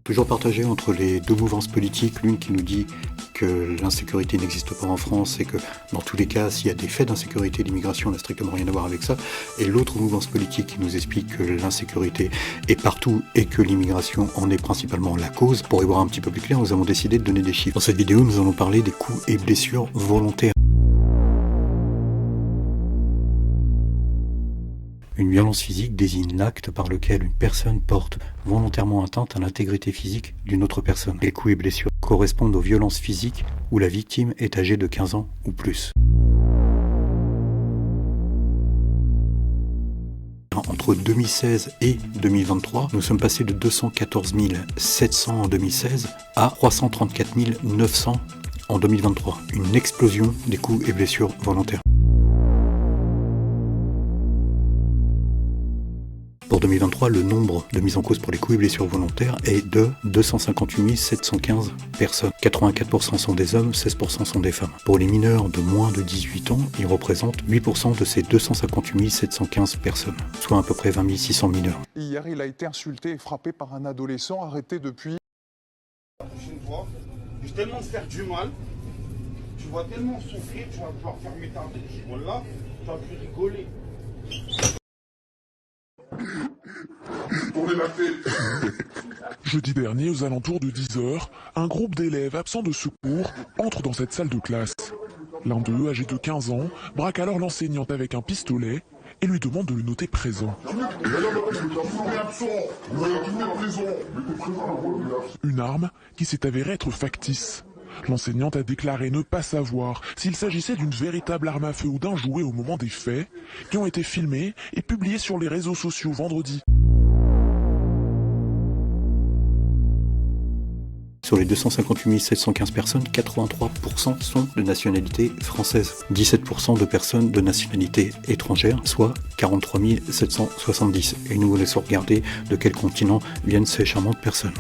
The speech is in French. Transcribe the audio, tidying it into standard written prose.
Toujours partagé entre les deux mouvances politiques, l'une qui nous dit que l'insécurité n'existe pas en France et que dans tous les cas, s'il y a des faits d'insécurité, l'immigration n'a strictement rien à voir avec ça, et l'autre mouvance politique qui nous explique que l'insécurité est partout et que l'immigration en est principalement la cause. Pour y voir un petit peu plus clair, nous avons décidé de donner des chiffres. Dans cette vidéo, nous allons parler des coups et blessures volontaires. Une violence physique désigne l'acte par lequel une personne porte volontairement atteinte à l'intégrité physique d'une autre personne. Les coups et blessures correspondent aux violences physiques où la victime est âgée de 15 ans ou plus. Entre 2016 et 2023, nous sommes passés de 214 700 en 2016 à 334 900 en 2023. Une explosion des coups et blessures volontaires. Pour 2023, le nombre de mises en cause pour les coups et blessures volontaires est de 258 715 personnes. 84% sont des hommes, 16% sont des femmes. Pour les mineurs de moins de 18 ans, ils représentent 8% de ces 258 715 personnes, soit à peu près 20 600 mineurs. Hier, il a été insulté et frappé par un adolescent arrêté depuis... La prochaine fois, je vais tellement te faire du mal, tu vas tellement souffrir, tu vas pouvoir fermer ta bouche. Voilà, tu vas plus rigoler. Jeudi dernier, aux alentours de 10h, un groupe d'élèves absents de secours entre dans cette salle de classe. L'un d'eux, âgé de 15 ans, braque alors l'enseignante avec un pistolet et lui demande de le noter présent. Une arme qui s'est avérée être factice. L'enseignante a déclaré ne pas savoir s'il s'agissait d'une véritable arme à feu ou d'un jouet au moment des faits, qui ont été filmés et publiés sur les réseaux sociaux vendredi. Sur les 258 715 personnes, 83% sont de nationalité française, 17% de personnes de nationalité étrangère, soit 43 770. Et nous vous laissons regarder de quel continent viennent ces charmantes personnes.